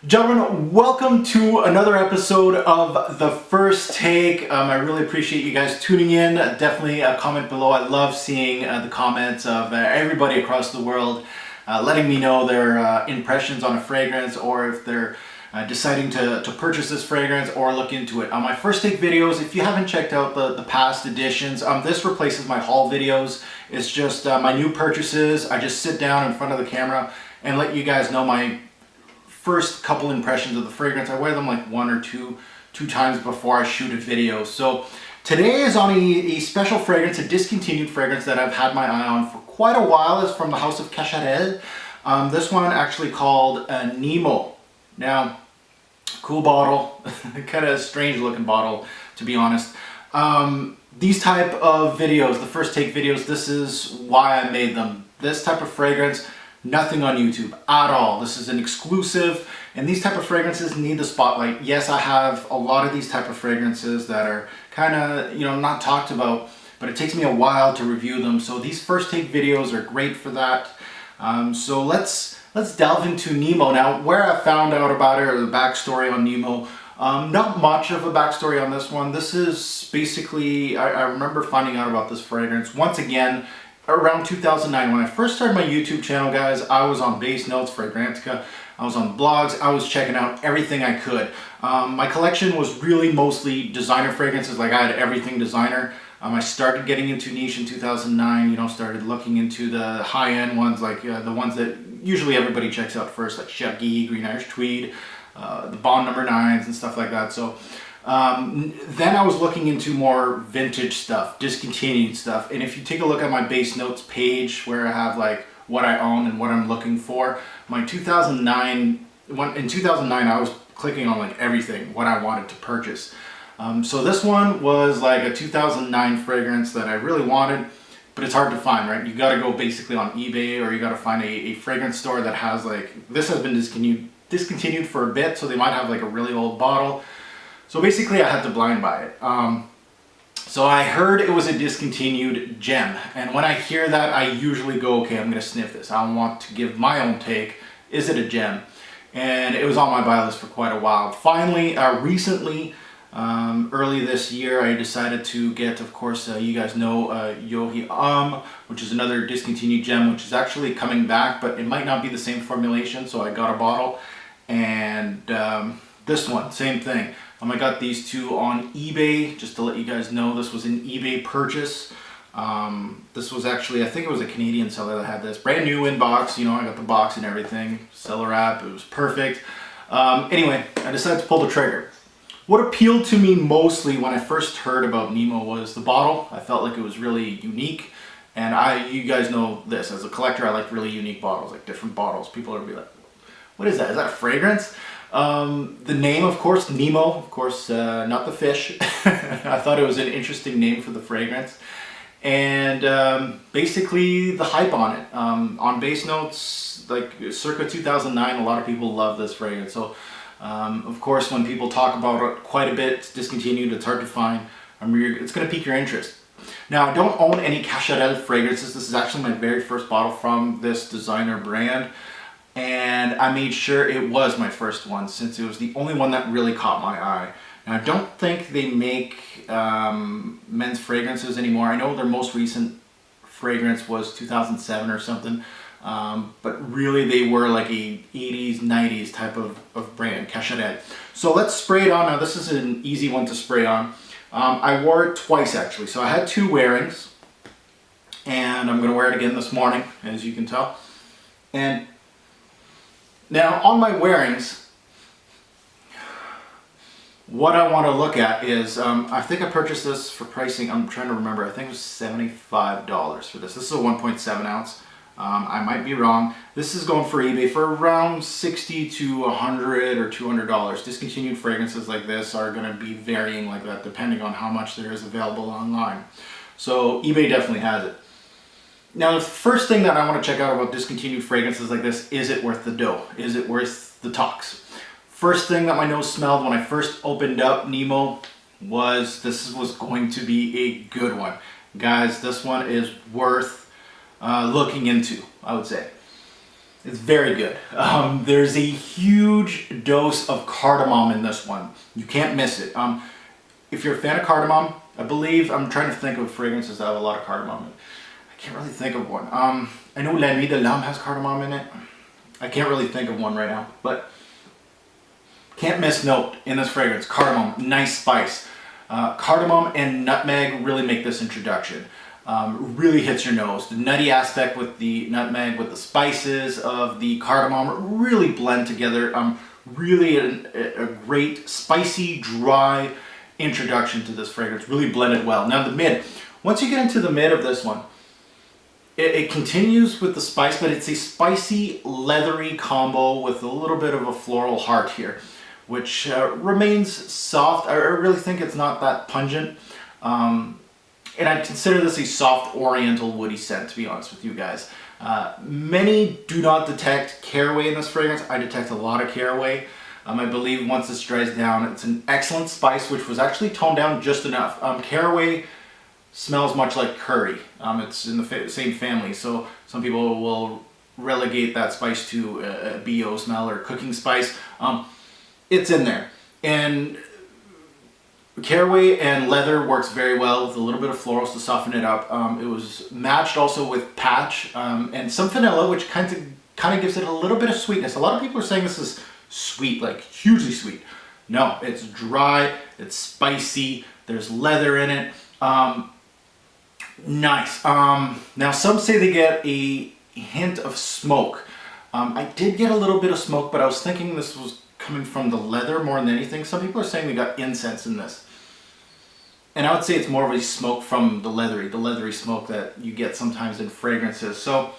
Gentlemen, welcome to another episode of The First Take. I really appreciate you guys tuning in. Definitely a comment below. I love seeing the comments of everybody across the world letting me know their impressions on a fragrance, or if they're deciding to purchase this fragrance or look into it. On my First Take videos, if you haven't checked out the past editions, this replaces my haul videos. It's just my new purchases. I just sit down in front of the camera and let you guys know my first couple impressions of the fragrance. I wear them like one or two times before I shoot a video. So today is on a special fragrance, a discontinued fragrance that I've had my eye on for quite a while. It's from the house of Cacharel. This one actually called Nemo. Now, cool bottle, kind of a strange looking bottle to be honest. These type of videos, the First Take videos, this is why I made them. This type of fragrance, nothing on YouTube at all. This is an exclusive, and these type of fragrances need the spotlight. Yes, I have a lot of these type of fragrances that are kind of, not talked about, but it takes me a while to review them. So these First Take videos are great for that. So let's delve into Nemo. Now, where I found out about it, or the backstory on Nemo, not much of a backstory on this one. This is basically, I remember finding out about this fragrance once again around 2009. When I first started my YouTube channel, guys, I was on Base Notes, Fragrantica, I was on blogs, I was checking out everything I could. My collection was really mostly designer fragrances, like I had everything designer. I started getting into niche in 2009, started looking into the high-end ones, like the ones that usually everybody checks out first, like Shaggy, Green Irish Tweed, the Bond No. 9s and stuff like that. So then I was looking into more vintage stuff, discontinued stuff. And if you take a look at my Base Notes page where I have like what I own and what I'm looking for, in 2009 I was clicking on like everything, what I wanted to purchase. So this one was like a 2009 fragrance that I really wanted, but it's hard to find, right? You gotta go basically on eBay, or you gotta find a fragrance store that has like, this has been discontinued for a bit, so they might have like a really old bottle. So basically I had to blind buy it. So I heard it was a discontinued gem. And when I hear that, I usually go, okay, I'm gonna sniff this. I want to give my own take. Is it a gem? And it was on my buy list for quite a while. Finally, recently, early this year, I decided to get, of course, you guys know Yohi Homme, which is another discontinued gem, which is actually coming back, but it might not be the same formulation. So I got a bottle, and this one, same thing. I got these two on eBay, just to let you guys know. This was an eBay purchase. This was actually, I think it was a Canadian seller that had this. Brand new in box, I got the box and everything. Seller wrap, it was perfect. Anyway, I decided to pull the trigger. What appealed to me mostly when I first heard about Nemo was the bottle. I felt like it was really unique. And you guys know this, as a collector, I like really unique bottles, like different bottles. People are gonna be like, what is that? Is that a fragrance? The name, of course, Nemo, of course, not the fish. I thought it was an interesting name for the fragrance. And basically the hype on it. On Base Notes, like circa 2009, a lot of people love this fragrance. So, of course, when people talk about it quite a bit, it's discontinued, it's hard to find. It's going to pique your interest. Now, I don't own any Cacharel fragrances. This is actually my very first bottle from this designer brand. And I made sure it was my first one, since it was the only one that really caught my eye. And I don't think they make men's fragrances anymore. I know their most recent fragrance was 2007 or something, but really they were like a 80s, 90s type of brand, Cacharel. So let's spray it on. Now this is an easy one to spray on. I wore it twice actually. So I had two wearings, and I'm gonna wear it again this morning, as you can tell. And now on my wearings, what I want to look at is, I think I purchased this for pricing, I'm trying to remember, I think it was $75 for this. This is a 1.7 ounce. I might be wrong. This is going for eBay for around $60 to $100 or $200. Discontinued fragrances like this are going to be varying like that depending on how much there is available online. So eBay definitely has it. Now, the first thing that I want to check out about discontinued fragrances like this, is it worth the dough? Is it worth the talks? First thing that my nose smelled when I first opened up Nemo was this was going to be a good one. Guys, this one is worth looking into, I would say. It's very good. There's a huge dose of cardamom in this one. You can't miss it. If you're a fan of cardamom, I believe, I'm trying to think of fragrances that have a lot of cardamom in it. I can't really think of one. I know La Nuit de l'Homme has cardamom in it. I can't really think of one right now, but can't miss note in this fragrance. Cardamom, nice spice. Cardamom and nutmeg really make this introduction. Really hits your nose. The nutty aspect with the nutmeg, with the spices of the cardamom, really blend together. Really a great, spicy, dry introduction to this fragrance. Really blended well. Now the mid, once you get into the mid of this one, it continues with the spice, but it's a spicy, leathery combo with a little bit of a floral heart here, which remains soft. I really think it's not that pungent. And I consider this a soft oriental woody scent, to be honest with you guys. Many do not detect caraway in this fragrance. I detect a lot of caraway. I believe once this dries down, it's an excellent spice, which was actually toned down just enough. Caraway smells much like curry. It's in the same family, so some people will relegate that spice to a BO smell or cooking spice. It's in there. And caraway and leather works very well with a little bit of florals to soften it up. It was matched also with patch and some vanilla, which kind of gives it a little bit of sweetness. A lot of people are saying this is sweet, like hugely sweet. No, it's dry, it's spicy, there's leather in it. Nice. Now some say they get a hint of smoke. I did get a little bit of smoke, but I was thinking this was coming from the leather more than anything. Some people are saying they got incense in this. And I would say it's more of a smoke from the leathery smoke that you get sometimes in fragrances. So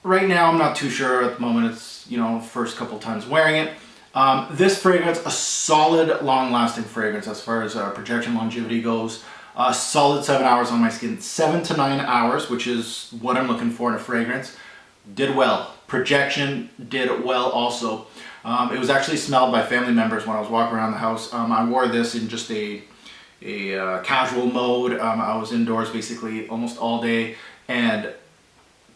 right now I'm not too sure at the moment. It's, first couple times wearing it. This fragrance, a solid long-lasting fragrance as far as projection longevity goes. A solid 7 hours on my skin. 7 to 9 hours, which is what I'm looking for in a fragrance. Did well. Projection did well also. It was actually smelled by family members when I was walking around the house. I wore this in just a casual mode. I was indoors basically almost all day, and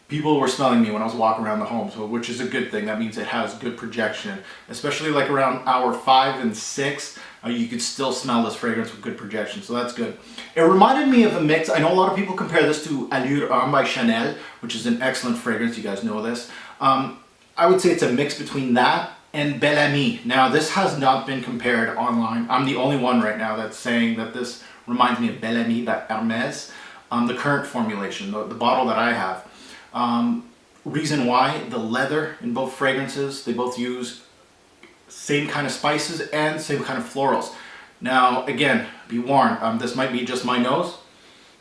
people were smelling me when I was walking around the home, so which is a good thing. That means it has good projection, especially like around hour 5 and 6. You could still smell this fragrance with good projection, so that's good. It reminded me of a mix. I know a lot of people compare this to Allure Homme by Chanel, which is an excellent fragrance. You guys know this. I would say it's a mix between that and Bel Ami. Now, this has not been compared online. I'm the only one right now that's saying that this reminds me of Bel Ami by Hermès, the current formulation, the bottle that I have. Reason why, the leather in both fragrances, they both use same kind of spices and same kind of florals. Now, again, be warned, this might be just my nose,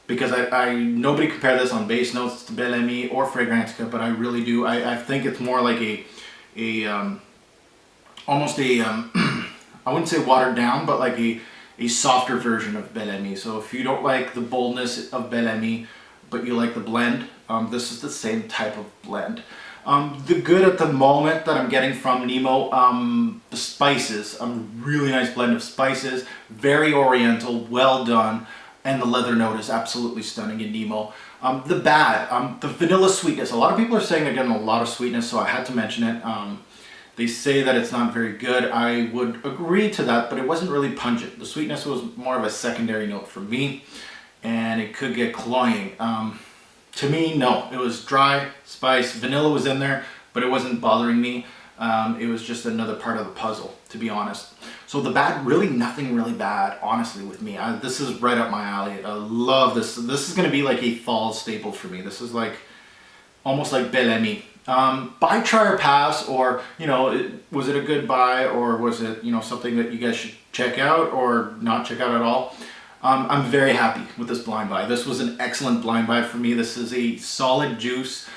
because nobody compare this on base notes to Bel Ami or Fragrantica, but I really do. I think it's more like almost a I wouldn't say watered down, but like a softer version of Bel Ami. So if you don't like the boldness of Bel Ami, but you like the blend, this is the same type of blend. The good at the moment that I'm getting from Nemo, the spices, really nice blend of spices, very oriental, well done, and the leather note is absolutely stunning in Nemo. The bad, the vanilla sweetness. A lot of people are saying they're getting a lot of sweetness, so I had to mention it. They say that it's not very good. I would agree to that, but it wasn't really pungent. The sweetness was more of a secondary note for me, and it could get cloying. To me, no. It was dry, spice, vanilla was in there, but it wasn't bothering me. It was just another part of the puzzle, to be honest. So the bad, really nothing really bad, honestly, with me. This is right up my alley. I love this. This is going to be like a fall staple for me. This is like, almost like Bel Ami. Buy, try, or pass, or, was it a good buy, or was it, something that you guys should check out or not check out at all? I'm very happy with this blind buy. This was an excellent blind buy for me. This is a solid juice.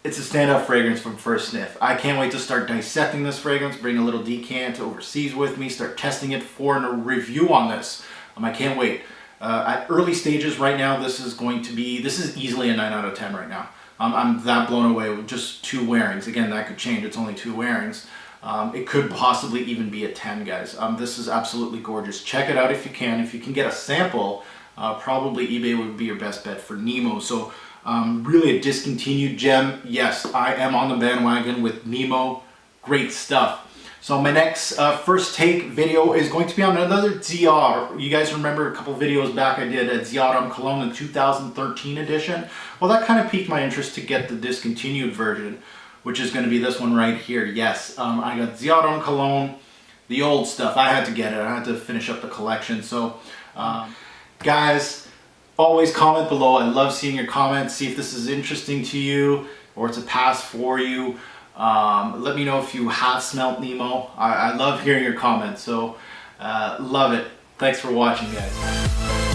It's a standout fragrance from first sniff. I can't wait to start dissecting this fragrance, bring a little decant overseas with me, start testing it for a review on this. I can't wait. At early stages right now, this is easily a 9 out of 10 right now. I'm that blown away with just 2 wearings. Again, that could change. It's only 2 wearings. It could possibly even be a 10, guys. This is absolutely gorgeous. Check it out if you can. If you can get a sample, probably eBay would be your best bet for Nemo. So Really a discontinued gem. Yes, I am on the bandwagon with Nemo. Great stuff. So my next first take video is going to be on another Dziar. You guys remember a couple videos back I did a Dziar Homme Cologne, the 2013 edition. Well, that kind of piqued my interest to get the discontinued version, which is going to be this one right here. Yes, I got Dziar Homme Cologne, the old stuff. I had to get it. I had to finish up the collection. So guys, always comment below. I love seeing your comments. See if this is interesting to you or it's a pass for you. Let me know if you have smelt Nemo. I love hearing your comments, so love it. Thanks for watching, guys.